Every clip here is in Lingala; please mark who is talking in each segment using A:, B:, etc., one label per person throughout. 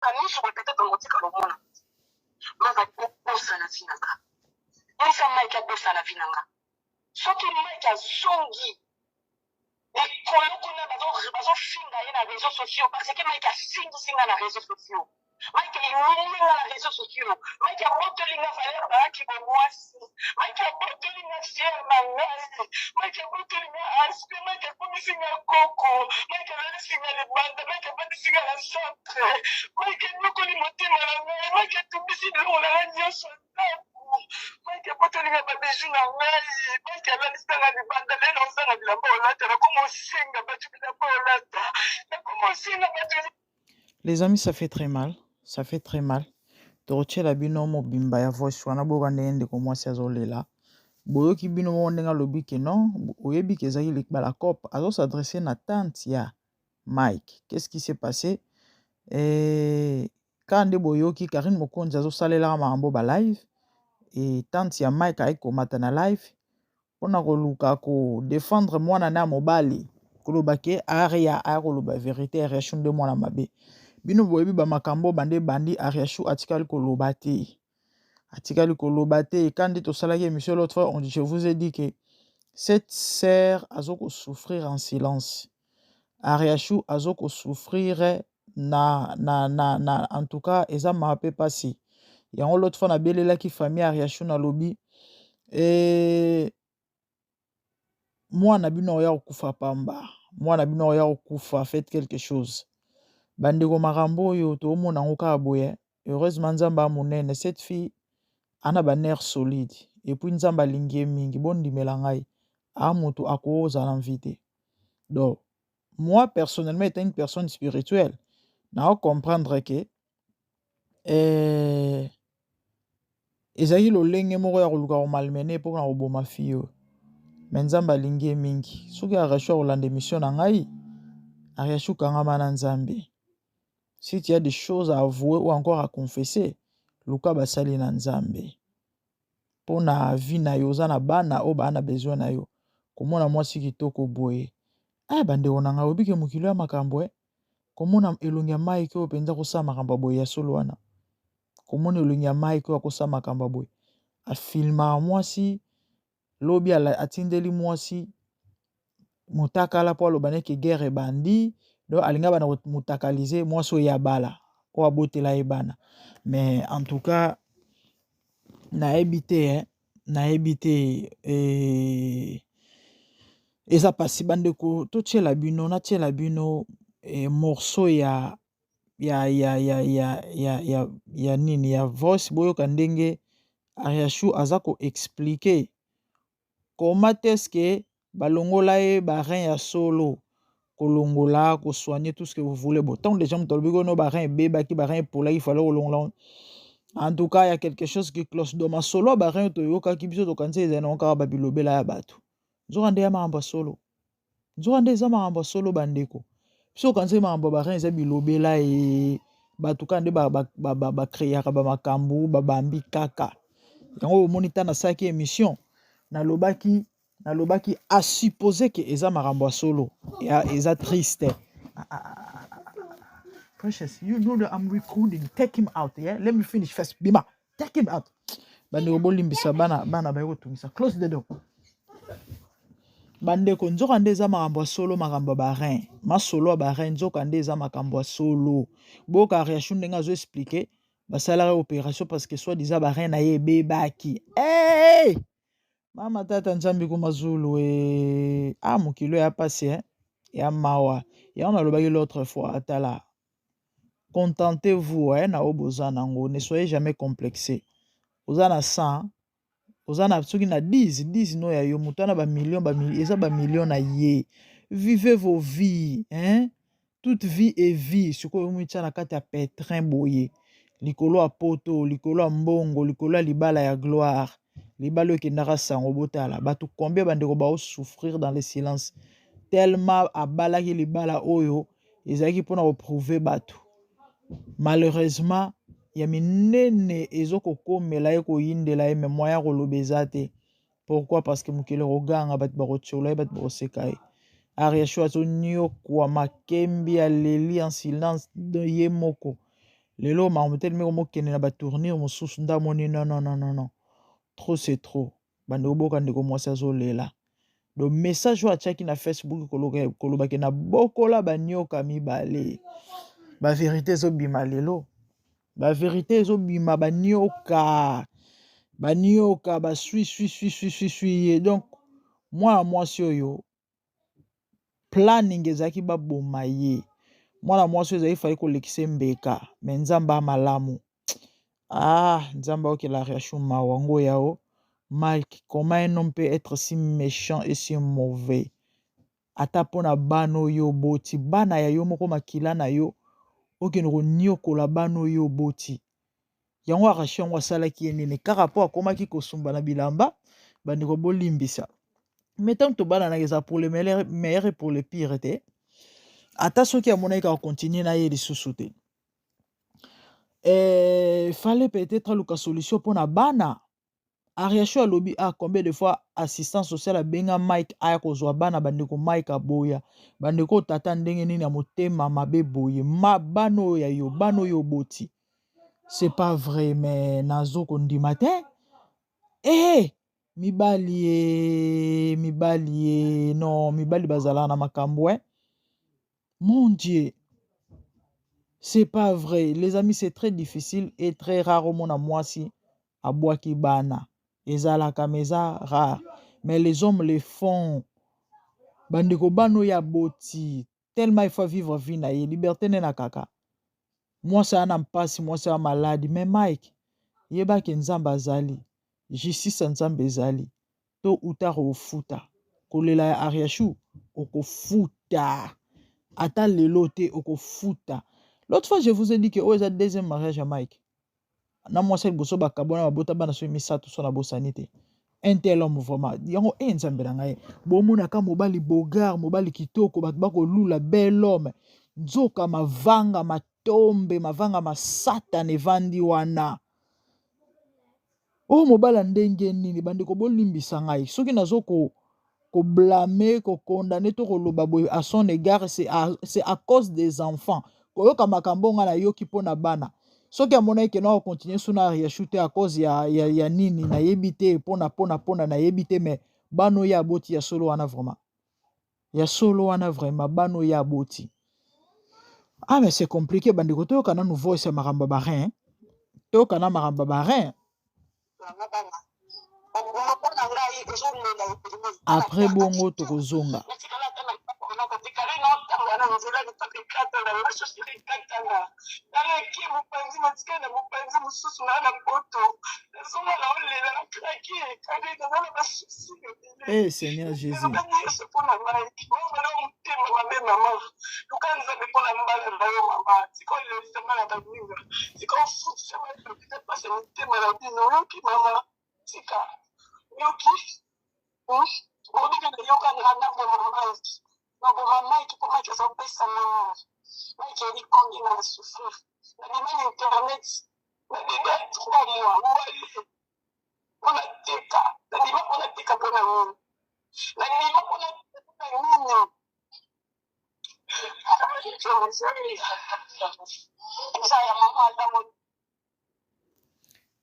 A: Kamisu peut-être motika lomona. Maka bossa na finanga. Isa maika bossa na finanga. Soki maika zongi. Et kolokona bazo finga na réseaux sociaux parce que maika singa na réseaux sociaux. Maika iwinga na réseaux sociaux. Maika botolinga valeur baraki bomwasi. Maika botolinga fier mangasi. Maika botolinga aspect. Maika botolinga koko. Maika botolinga le banda. Maika botolinga la centre. Maika nokoli motema na ngai. Maika tumbisi lo la nyonso ndaku. Maika botolinga babeju na ngai. Maika lanisanga le banda. Lelo nsanga bilamba olata. Nakomo singa batu bilamba olata. Nakomo singa batu.
B: Les amis, ça fait très mal. Ça fait très mal. Toroche la bino mo bimba ya voice wana boka ndende ko mwasi azolela. Boyoki bino mo ndenga lobi ke non, oyebi ke ezaki likba la cop, azo s'adresser na tante ya Mike. Qu'est-ce qui s'est passé? Kande boyoki Karine Mokonzi azo salela makambo ba live et tante ya Mike ay komata na live pona koluka ko défendre mwana na mobali koloba ke aria akoloba vérité réaction de mwana mabe. Bino boyebi ba makambo bande bandi Ariashu atikali koloba te. Atikali koloba te et quand to salaki émission l'autre fois on dit je vous ai dit que cette sœur azoko souffrir en silence. Ariashu azoko souffrir en tout cas eza mape passé. Yango l'autre fois na belela ki famille Ariashu na lobby et moi na bino ya okufa pamba. Moi na bino ya okufa faites quelque chose. Bandeko makambo yo to mona ngoka boye. Heureusement nzamba monene cette fille ana ba nerf solide et puis nzamba lingi mingi bondi melangai a moto akoza l'invité. Donc moi personnellement étant une personne spirituelle, na comprendre que ezali lolenge moko ya koluka ko malmener pour na oboma fille. Mais nzamba lingi mingi. Soki Ariashu olande mission na ngai, Ariashu kangama na nzambe. Si tu as des choses à avouer ou encore à confesser, luka basali na nzambe. Pona vie na yo za na bana o bana besoin na yo. Komona mwasi kitoko boye. Bandeko na nga obike mokilo ya makambo komona elongi ya mai ke openza kosala makambo boye ya solo wana. Komona elongi ya mai ke akosala makambo boye. Afilma mwasi lobi atindeli mwasi mutakala po aloba neke guerre ebandi. Donc alinga bana mutakalize mwasi oyo ya bala o abotela ebana. Mais en tout cas nayebi te eza pasi bandeko totiela bino natiela bino morceau ya nini ya voice boyoka ndenge Ariashu aza ko expliquer comment est-ce que balongola ye ba rein ya solo kolongola ko soigner tout ce que vous voulez. Bon tant déjà mtolobi no ba rein beba ki ba rein pola il fallait kolongola. En tout cas, il y a quelque chose qui cloche dans ma solo. Bah, rien to yoka qui biso to kanse eza non ka babilobela ya bato. Nzorande ya maamba solo. Nzorande za maamba solo bandeko. Biso kanse maamba ba rien eza bilobela e bato kande ba créer ba makambu ba bambi kaka. Yango monita na saki émission na lobaki a supposé que eza maamba solo. Ya eza triste. Precious, you know that I'm recording. Take him out, yeah? Let me finish first. Bima, take him out. Bande obolimbisa bana bayo tungisa. Close the door. Bande ko nzoka ndeza makambo solo makambo ba rein. Ma solo ba rein nzoka ndeza makambo solo. Boka Ariashu ndenga zo expliquer basala opération parce que soit disant ba rein na ye bebaki. Hey! Mama tata nzambi ko mazulu mokilo ya passé ya mawa. Ya on a lobaki l'autre fois atala. Contentez-vous, na oboza nango, ne soyez jamais complexé. Ozana 100, ozana soki na 10 no ya yo mutana ba million eza ba million na ye. Vivez vos vies, toute vie est vie. Siko yo mutia na kati ya pétrin boye. Likolo a poto, likolo a mbongo, likolo a libala ya gloire. Libalo kendaka sango botala. Batu combien bandeko ba souffrir dans le silence. Tellement abalaki libala oyo, ezaki pona reprouver batu. Malheureusement, ya minene ezoko komela ye koyindela ye memoya kolobeza te. Pourquoi? Parce que mukele roganga bat barochola bat boroseka ye. Ariashu azo nyo kwa makembi aleli en silence de ye moko. lelo makambo meko mokende na batournir mosusu ndamoni non. Trop c'est trop. Bandeko boka ndeko mwasi azolela. Donc message oyo atiaki na Facebook kolobaki na bokola banyoka mibale. Ba vérité ezobima lelo. Ba vérité ezobima banyoka. Banyoka ba sui. Donc mwana mwasi oyo planning ezaki baboma ye. Mwana mwasi oyo ezaki fali kolekisa mbeka. Mais nzamba malamu. Nzamba okela Ariachu mawango yao. Mike, comment un homme peut être si méchant et si mauvais? Ata pona bano yo boti. Bana ya yo moko makila na yo. Okenoko nyokola bano yo boti. Yango Arashi yango asalaki ye nini. Kaka po akomaki kosumba na bilamba. Bandeko bolimbisa. Mais tant que bana na eza pour le meilleur et pour le pire te. Ata soki amonaki ka continuer na ye lisusu te. Fallait peut-être luka solution pona bana. Ariacho alobi combien de fois assistance sociale a benga Mike aya kozwa bana bandeko Mike aboya bandeko tata ndenge nini ya motema mabe boye bano ya yo bano yo boti. C'est pas vrai mais nazo kondima te mibali non mibali bazala na makambo mon Dieu, c'est pas vrai les amis, c'est très difficile et très rare au monde à moi si à boaki bana. Ezala kameza rare. Mais les hommes le font. Bandeko bano ya boti. Tellement il faut vivre vie na ye. Liberté na kaka. Moi ça na mpasi, moi ça malade. Mais Mike, yeba ke nzamba zali. Justice nzambe zali. To utaro ofuta. Kolela ya Ariachu. Oko futa. Ata lelote oko futa. L'autre fois je vous ai dit que oh, c'est deuxième mariage à Mike. Na moi c'est boso bakabona babota bana so misato so na bosanité. Un tel homme vraiment yango nzambe na ngai bomona ka mobali bogar mobali kitoko bat bako lula bel homme nzoka mavanga matombe mavanga masata ne vandi wana mobala ndenge nini bandeko bolimbisa ngai soki nazo ko blâmer ko condamner to ko loba boy à son égard c'est à cause des enfants koyoka makambo nga na yoki pona bana. Soki amona ke na continuer suna Ariachu te à cause ya nini na yebite pona na yebite mais bano ya boti ya solo wana vraiment. Ya solo wana vraiment bano ya boti. Mais c'est compliqué bandeko to kana nous voice ya maramba barin. To kana maramba barin. Après bongo tokozonga. Seigneur Jésus.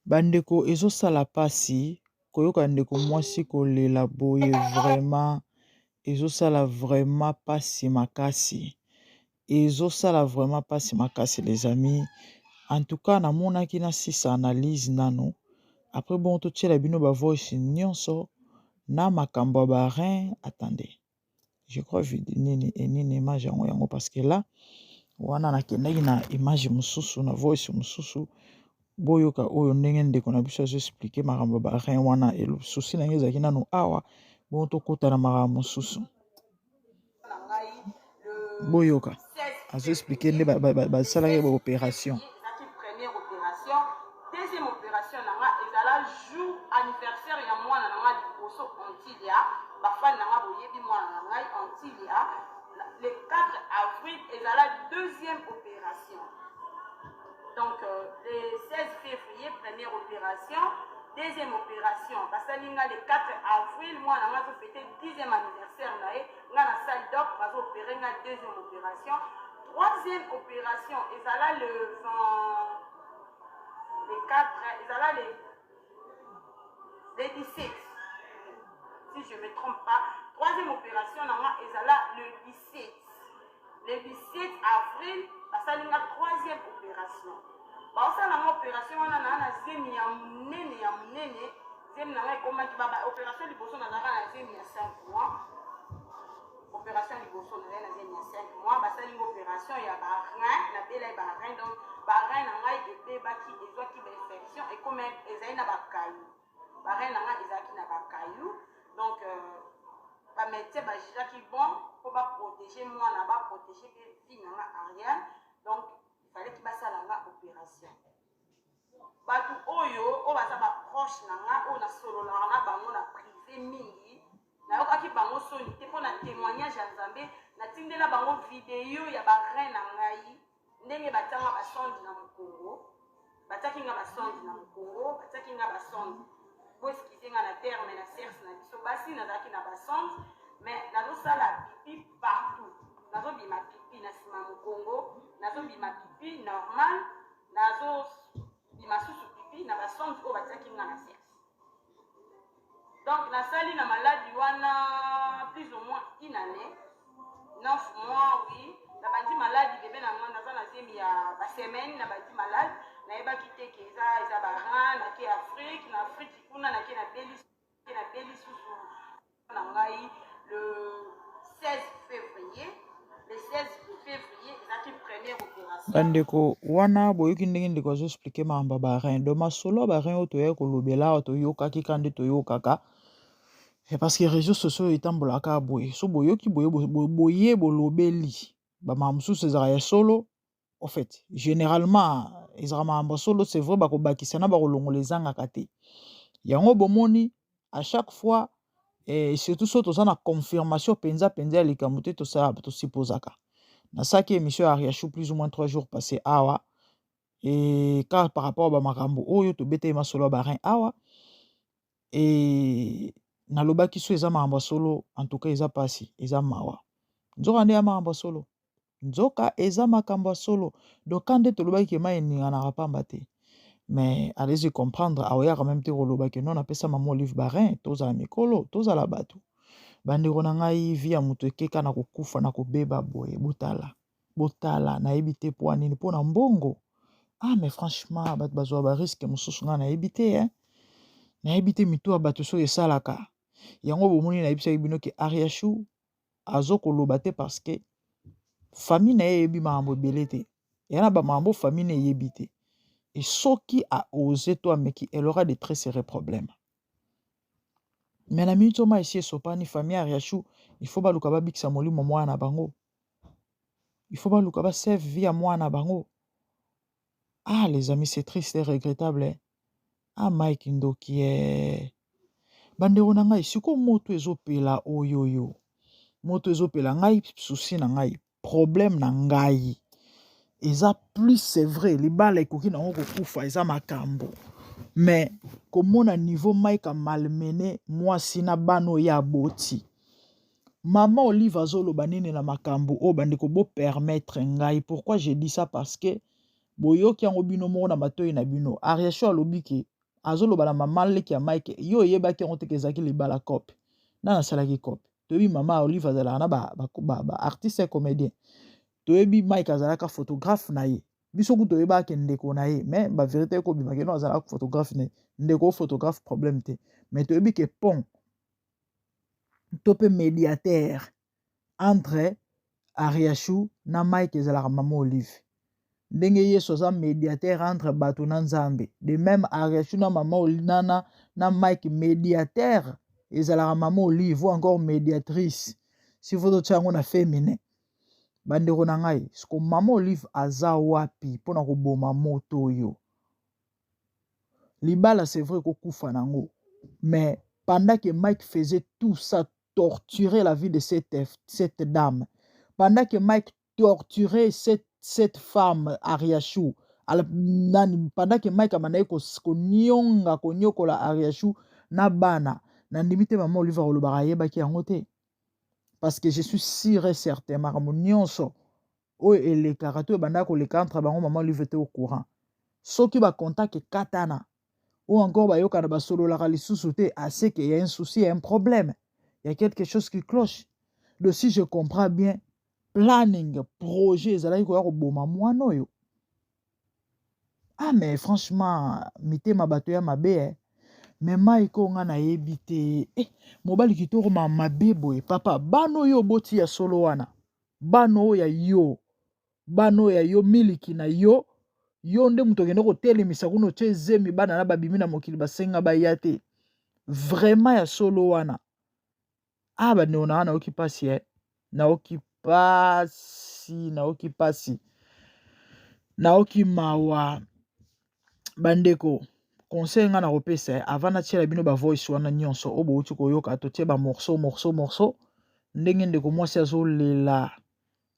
B: Bandeko ezo sala pasi koyoka ndeko mwasi kolela boye vraiment ezo sala vraiment pasi makasi. Ezo sala vraiment pasi makasi les amis. En tout cas namonaki na sisa analyse nano. Après bon to tchela bino ba voice nyonso na makambo ba rein. Attendez. Je crois nini image yango parce que là wana nakendaki na image mususu na voice mususu boyoka oyo ndenge ndeko na biso azo expliquer makambo ba rein wana elo souci na ngezaki nano awa bon to kota na makambo mususu boyoka azo expliquer nde ba salaki ba opération.
A: Deuxième opération nanga ezala jour anniversaire ya mwana nanga liboso Antilia bafani nanga boyebi mwana nanga Antilia le 4 avril ezala deuxième opération. Donc le 16 février première opération, deuxième opération basalinga le 4 avril mwana nanga zo fêter 10e anniversaire na ye nga na salle d'op bazo opérer nga deuxième opération. troisième opération, et ça là le 20, les 4, et ça là les 17. Si je ne me trompe pas, troisième opération, et ça là le 17. Le 17 avril, ça là la troisième opération. Ça là opération, on a la zemi ya munene, zemi na comment tu vas opération liboso na zaka na zemi ya 5 mois. Opération liboso na zemi ya 5 mois, ça là opération ya ba rein, na bela ba rein, donc ba rein na ngai ebe baki ezwaki ba infection et comme ezali na ba caillou. Ba rein na ngai ezaki na ba caillou. Donc ba médecin ba jaki bon pour ba protéger moi na ba protéger vie na Ariane. Donc il fallait qu'il passe à la opération. Batu oyo o baza ba proche na nga o na solo na bango na privé mingi na yokaki bango soni te po na témoignage ya Nzambe na tindela bango video ya ba rein na ngai ndenge batanga ba sonde na Congo bataki nga ba sonde na Congo bataki nga ba sonde bo excusez nga na terme na serse na biso basi na zaki na ba sonde mais nazo sala pipi partout nazo bima pipi na sima mu Congo nazo bima pipi normal nazo bima susu pipi na ba sonde o bataki nga na serse. Donc la salle na maladie wana plus ou moins une année 9 mois oui la bandi maladie bébé na nga naza na zemi ya ba semaine na bandi malade na yeba kite ke eza ba ran na ke Afrique na Afrique kuna na ke na Beli susu na ngai le 16 février ezaki première opération.
B: Bandeko wana boyoki ndenge ndeko azo expliquer maamba ba rein do masolo ba rein oto ya kolobela oto yokaki kande to yokaka. Et parce que les réseaux sociaux etambolaka boye so boyoki boye bolobeli ba mamsusu ezara solo en fait généralement ezara maamba solo c'est vrai ba ko bakisana ba kolongola ezangaka te yango bomoni à chaque fois et surtout soto za na confirmation penza ya likambo te to sa to supposaka na saki émission Ariachou plus ou moins 3 jours passés awa et car par rapport ba makambo oyo to bete masolo ba rein awa et nalobaki so eza maamba solo en tout cas eza pasi eza mawa nzoka nde ya maamba solo nzoka eza makambo solo donc quand nde tolobaki ke mai eninganaka pamba te mais allez-y comprendre aoyaka même te kolobaki non apesa mama Olive Barin tozala mikolo tozala bato bandeko na ngai vi ya moto ekeka na kokufa na kobeba boye botala nayebi te mpo nini mpo na mbongo mais franchement bato bazwa bariske mosusu ngai nayebi te nayebi te mito ya bato soki esalaka yango bomoni nayebisaki bino ke Ariachou azokoloba te parce que famille na ye eyebi makambo ebele te ya na bamakambo famille na eyebi te et soki a osé toi meki elle aura de très sérieux problèmes mais na minute oma esi esopani famille Ariachou il faut baluka babikisa molimo mwana na bango il faut baluka basave vie ya mwana na bango les amis c'est triste et regrettable Mike Ndoki bandeko na ngai siko moto ezopela oyoyo moto ezopela ngai souci na ngai problème na ngai eza plus c'est vrai libala ekoki nango kokufa eza makambo mais komona niveau Mike malmené mwasi na bano ya boti mama Olive azoloba nini na makambo o bandeko bo permettre ngai pourquoi je dis ça parce que boyoki yango bino moko na matoyi na bino Ariachou alobi ke azoloba na mama leki ya Mike yo yebaki yango te kezaki libala cop na salaki cop toyebi mama Olive azalaka na ba artiste et comédien toyebi Mike azalaka photographe na ye biso ku toyebaki ndeko na ye mais ba vérité ko bimaki no azalaka photographe ne ndeko photographe problème te mais toyebi ke pont topé médiateur entre Ariachou na Mike ezalaka mama Olive ndenge Yesu aza médiateur entre bato na Nzambe de même Ariachou na mama Olive na Mike médiateur ezalaka mama Olive ou encore médiatrice si vous tiango na féminin bandeko na ngai siko mama Olive aza wapi pona koboma moto yo libala c'est vrai kokufa nango mais pendant que Mike faisait tout ça torturer la vie de cette dame pendant que Mike torturait cette femme Ariachou pendant que Mike amanaye konyokola Ariachou na bana na ndimite mama Olive olobaka yebaki yango te parce que je suis sûr et certain makambo nyonso oyo elekaka to ebanda koleka entre bango mama olive te au courant soki bacontact katana ou encore bayokana basololaka lisusu te assez que y a un souci, y a un problème, il y a quelque chose qui cloche. Donc si je comprends bien planning projet ezalaki koya koboma mwana oyo. Ah mais franchement mitema bato ya mabe mais maiko nga nayebi te mobali kitoko mabe boye papa bano oyo boti ya solo wana bano ya yo bano ya yo miliki na yo yo nde moto okende kotelemisa kuno tie zemi bana na babimi na mokili basenga baya te vraiment ya solo wana bandeko na wana naoki pasi naoki mawa bandeko conseil nga na kopesa avant natiela bino bavoice wana nyonso oyo bouti koyoka totie morceau ndenge ndeko mwasi azolela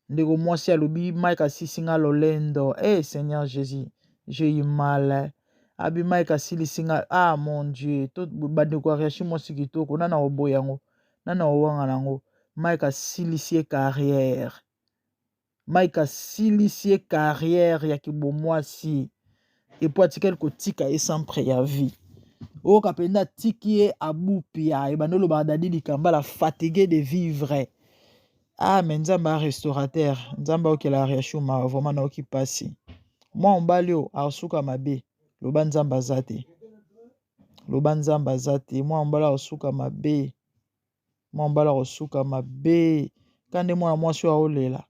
B: ndeko mwasi alobi Mike asisi nga lolendo Seigneur Jésus j'ai eu mal abi Mike asilisi nga mon Dieu to bandeko ariashi mwasi kitoko nana oboya yango nana owanga nango Mike asilisi carrière ya kibomwasi epo atikali kotika ye sans préavis oyo kapenda tiki ye abupia ebanda olobaka dadi likambala fatigué de vivre mais nzambe restaurateur nzambe okela ariashuma vraiment naoki pasi mwa mobali oyo asuka mabe loba nzambe aza te mwa mobali akosuka mabe kande mwana mwasi oyo aolela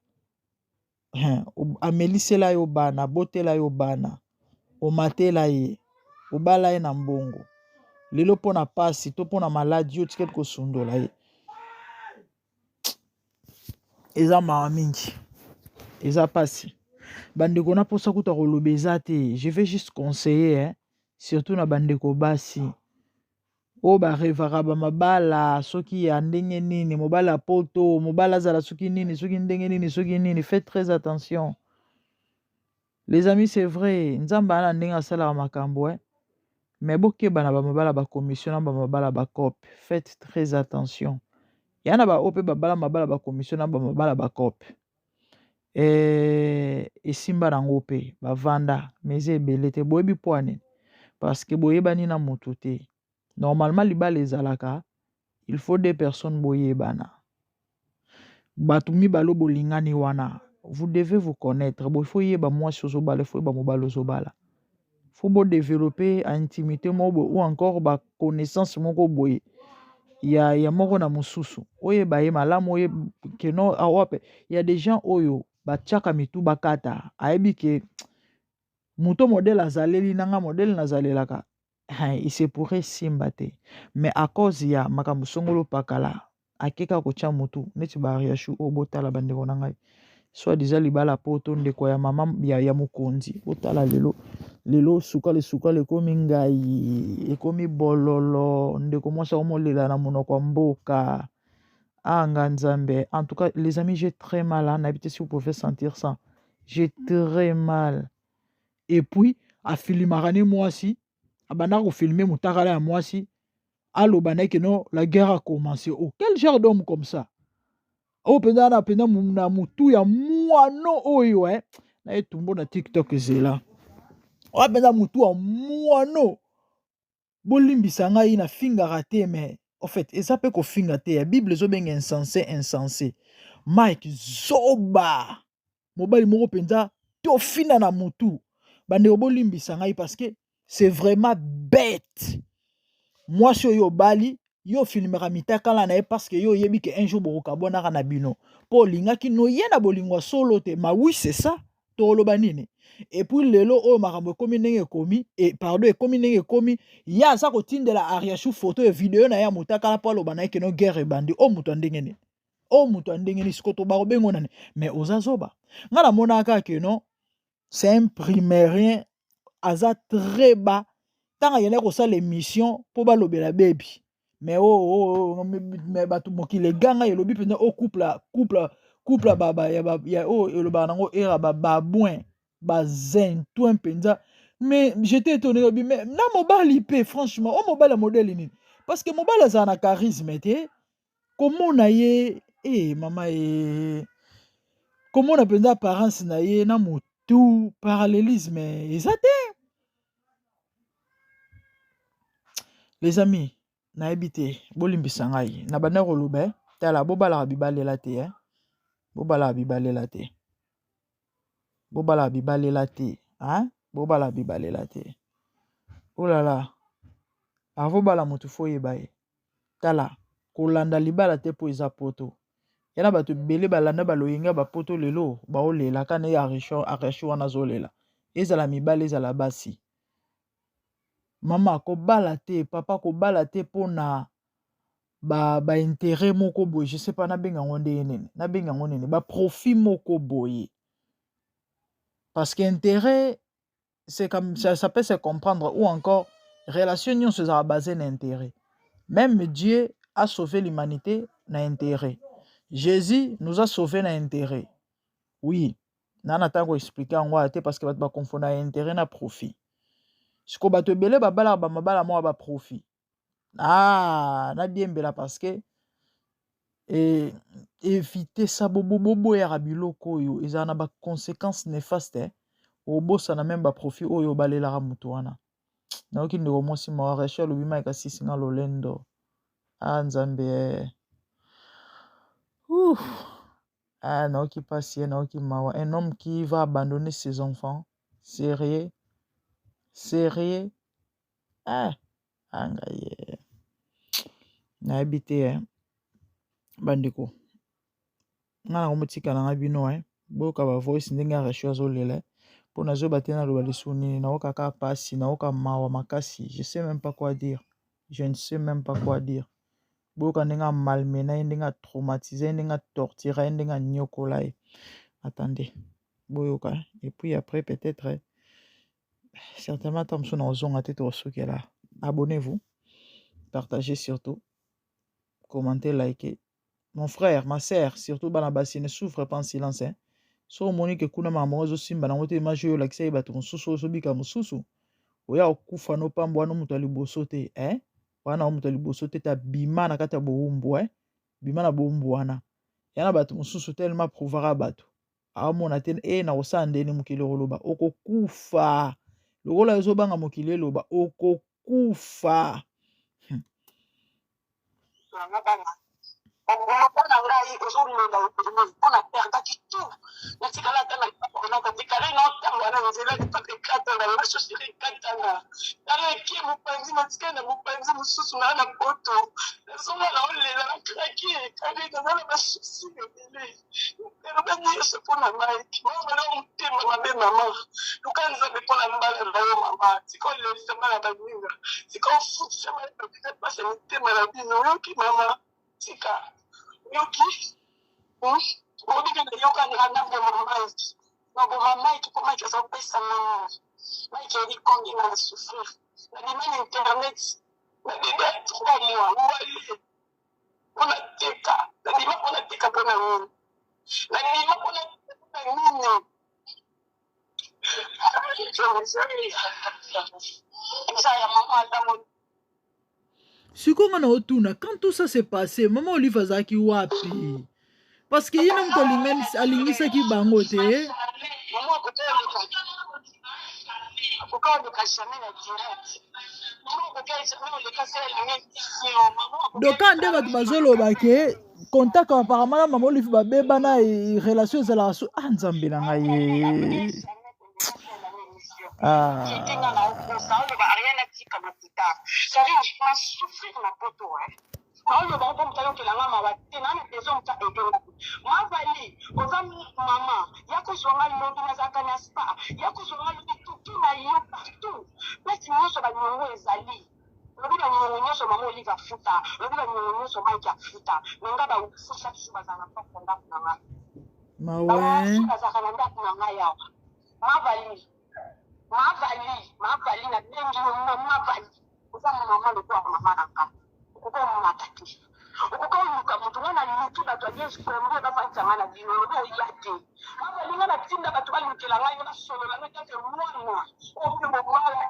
B: amelisela yo bana abotela yo bana omatela ye obala ye na mbongo lelo mpona pasi to mpona maladi yo tikeli kosundola ye eza mawa mingi eza pasi bandeko na posa kuta koloba eza te je vais juste conseiller surtout na bandeko basi oyo barevaka bamabala soki ya ndenge nini mobala poto mobala azala soki nini soki ndenge nini soki nini faites très attention les amis c'est vrai nzambe ana ndenge asalaka makambo mais bokeba na bamabala bakomission na bamabala bacope faites très attention ya na bao mpe babala mabala bakomission na bamabala bacope esimba nango mpe bavanda mais eza ebele te boyebi mpo nini parce que boyebani na motu te normalement libala ezalaka il faut deux personnes boyebana bato mibale bolingani wana vous devez vous connaître il faut yeba mwasi ozobala il faut yeba mobali ozobala faut bodévelopper intimité moko ou encore baconnaissance moko boye ya moko na mosusu oyeba ye malamu oye keno awape ya des gens oyo batiaka mitu bakata ayebi ke moto modèle azaleli nanga modèle nazalelaka il se pourrait simba te mais à cause ya makambo songolo pakala akeka kotia motu neti bariashu oyo botala bandeko na ngai soit déjà libala poto ndeko ya mama ya mokonzi botala lelo sukale ekomi ngai ekomi bololo ndeko mwasi akomolela na monoko ya mboka nga nzambe. En tout cas les amis, j'ai très mal en habité, si vous pouvez sentir ça, j'ai très mal. Et puis afilimaka ne mwasi abanda kofilme motakala ya mwasi alobana ke non la guerre a commencé. Oh, quel genre d'homme comme ça? Oh, penda na mutu ya mwano oyo na etumbo na TikTok zela. Oh, penda mutu ya mwano bolimbisa ngai na fingaka te mais en fait eza pe ko finga te ya Bible ezobenga insensé Mike zoba mobali moko penza tofina na mutu bande bolimbisa ngai parce que c'est vraiment bête. Moi si yo bali yo filmera mitakala na ye parce que yo yebi que un jour bokabonaka na bino po lingaki no yena bolingwa solo te ma oui c'est ça toloba nini. Et puis lelo oyo makambo ekomi ndenge ekomi ekomi ndenge ekomi ya aza kotindela ariashu photo ya video na ya motakala po aloba na ye keno guerre ebandi o moto andenge nini siko to bakobengo nani mais oza zoba nga namonaka keno c'est un primérien aza très bas tanga yene kosala émission po balobela bebi mais mais bato mokili eganga elobi mpenza o couple baba ya oyo elobaka nango era bababouin bazentoin mpenza. Mais j'étais étonné mais na mobali pe franchement o mobali modèle nini parce que mobali azala na charisme te komona ye mama comment on appelle apparence na ye na motu parallélisme exact. Les amis, na ebité bolimbisa ngai na bana koloba tala bobala bibalela te bobala bibalela te bobala bibalela te bobala bibalela te. Oh là là, avobala motu fo yeba ye tala kolanda libala te po eza poto. Yana bato bele balanda baloyinga bapoto lelo baolela kana ya aresho wana zolela ezala mibale ezala basi. Mama kobala te papa kobala te pona ba intérêt moko boye, je sais pas na benga ngonde nene na benga ngonde ba profit moko boye, parce que intérêt c'est comme ça peut se comprendre, ou encore relation nyonso se sera basée na intérêt. Même Dieu a sauvé l'humanité na intérêt. Jésus nous a sauvé na intérêt. Oui, nana tango expliquer en moi parce que ba confondre intérêt na profit. Ce ko bato belé ba bala ba mabala mo ba profit. Na bien bela parce que éviter ça bobo ya rabiloko yo ezana ba conséquences néfastes au bossa na même ba profit oyo balela ra mutu wana. Na oki ndeko mosi ma recherche lo bima ka sisi na lolendo. Nzambe na oki passer na oki mawa, un homme qui va abandonner ses enfants, sérieux angaye na habité bandiko nga na komotika na bino boyoka ba voice ndenge ya recherche azolela mpo nazoba te naloba lisu nini naokaka pasi naoka mawa makasi, je sais même pas quoi dire, je ne sais même pas quoi dire. Boyoka ndenge ya malmena ye, ndenge ya traumatisé ye, ndenge ya torture ye, ndenge ya nyokola ye. Attendez boyoka et puis après peut-être certainement tant mosu na ozonga te tosukela. Abonnez-vous, partagez surtout, commentez, likez. Mon frère, ma sœur, surtout Banabasi, ne souffre pas en silence. So monique kuna mamozo simba na wote majo la kisa bato mususu so bika mususu. Oya okufa no pambo wana mutu aliboso te wana mutu aliboso te ta bima na kata boumbu bima na boumbu wana. Yana bato mususu tellement prouvera bato. Amona te na osande ni mukile loba okokufa. Lokola ezo banga mukile loba okokufa.
A: On a perdu tout. Mais si on a perdu tout, on a perdu tout. On a perdu tout.
B: Sikonga na otuna, quand tout ça s'est passé, maman Olive Zaki wapi? Parce que yena mtu alingisa ki bango te. Doka nde bato bazoloba ke contact apparemment maman Olive babeba na relation ezala so nzambe na ngai.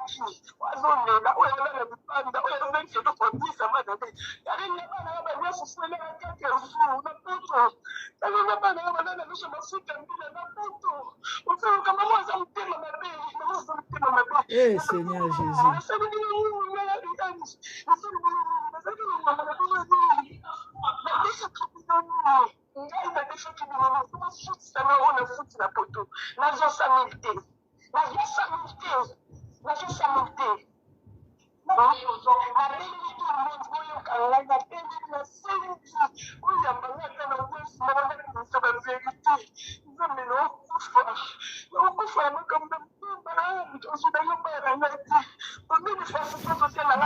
A: baki wazolela oyo alala libanda oyo azongi keto kobisa bana te yalinga bana ya banyonso fuele ya kati ya jour na poto yalinga bana ya balala biso mafuta mbila na poto ozoyoka mama aza motema mabe mama aza motema mabe
B: Seigneur Jésus.
A: ngai nadefaki binono nasutisana oyo nafuti na poto nazosamili te nazosamili te nazosamili te nabengi tout le monde oyoka ngai nabengi nasengi oyambanga ata na wesima banakisa baverité nzambe naokufa na makambo ya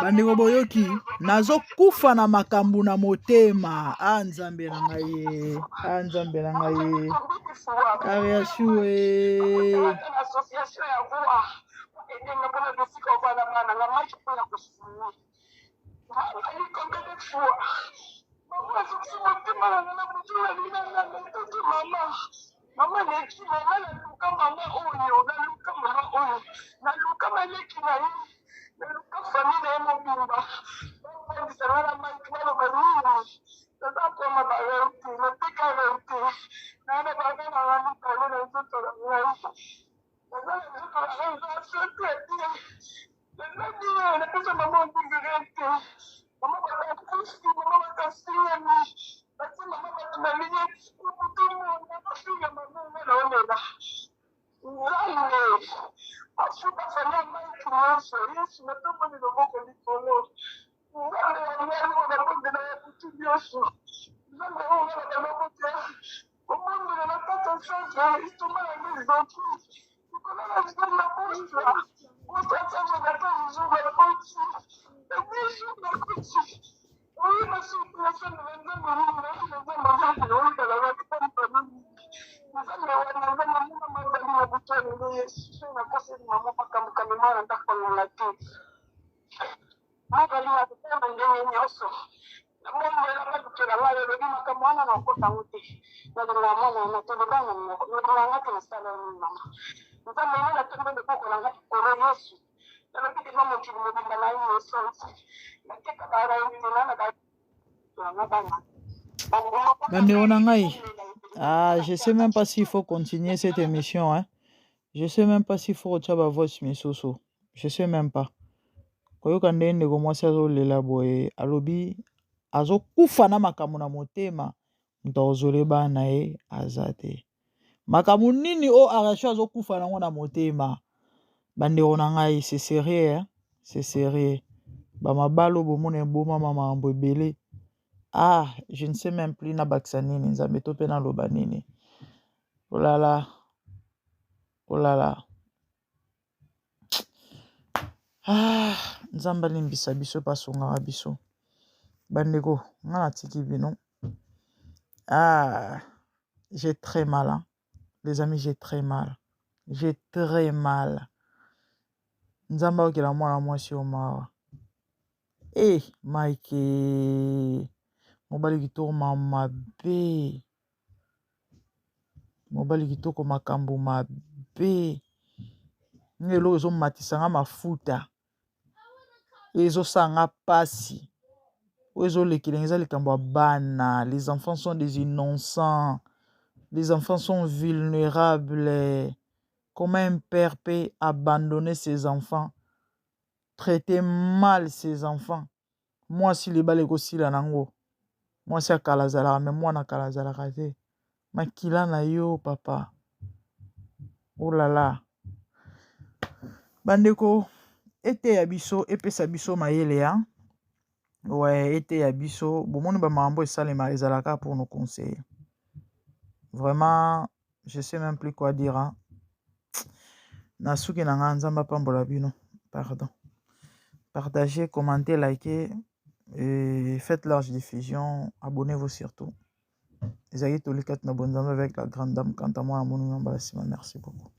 B: bandeko boyoki nazokufa na makambo na motema nzambe na ngai ye nzambe na ngai ye ariasue
A: mama leki mama naluka mama oyo naluka mama oyo naluka maleki na ye naluka famille ye mobimba babandisanga na maiki baloba nini naza mpona barente nateka rente nana bana nanga mibale na nzoto na ngai naza na nzoto na ngai eza sote te naza bie napesa mama ondingi rente mama bakakusi mama bakasinyami batie mama bato na liye kukutumona bafinga mamanga naonela nzambe afuta fanya maiki nyonso yesu natamboli loboko likolo nzambe yanyango na bondela ya kutu nyonso nzambe oyo na baloko te omondela na kati ya centre istoma ya mezoti likolo na zidon na posta posta asango na ta jour na koti na jour na koti oyo basukulasango na nzambe nini na nzambe nzambe oyibala bakipalipana nzambe wana nzambe muna mazali na butani nde yesu nakoseli mama makambo mwana ndakolonga te mazali na kutema ndenge nyonso namombela badukela ngai elobi makambo wana nakotango te nalinga mwana na tolobana nalinganga te nasala nini mama nzambe ene natombe loboko na ngai likolo yesu nalobi dema mokili mobimba na ye nyonso nateka barente nana bana
B: bandeko na ngai je sais même pas s'il faut continuer cette émission hein. Je sais même pas s'il faut retirer ma voix misusu je sais même pas koyoka ndenge ndeko mwasi azolela boye alobi azokufa na makambo na motema moto azole bana ye aza te makambo nini o arasho azokufa nango na motema bandeko na ngai c'est sérieux hein? C'est sérieux bamabalo bomona eboma makambo ebele je ne sais même plus na bakisa nini nzambe to mpe naloba nini olala nzambe alimbisa biso mpe asungaka biso bandeko nga natiki bino j'ai très mal hein? Les amis j'ai très mal nzambe akokela mwana mwasi o mawa Mike mobali kitoko mabe mobali kitoko makambo mabe ngelo ezomatisanga mafuta ezosanga pasi oyo ezolekelenge eza likambo ya bana. Les enfants sont des innocents, les enfants sont vulnérables. Comment un père peut abandonner ses enfants, traiter mal ses enfants? Moi si les balles kosila nango moi si akala azalaka me mwana akala azalaka te makila na yo papa. Oh là là bandeko ete ya biso epesa biso mayele ya ouais ete ya biso bomoni bamakambo esalema ezalaka pour nous conseiller vraiment je sais même plus quoi dire hein? Nasuki na nga nzamba apambola bino pardon. Partagez, commentez, likez et faites large diffusion. Abonnez-vous surtout. Ezali tolikat na bonzamba avec la grande dame quant à moi à mon nom. Merci beaucoup.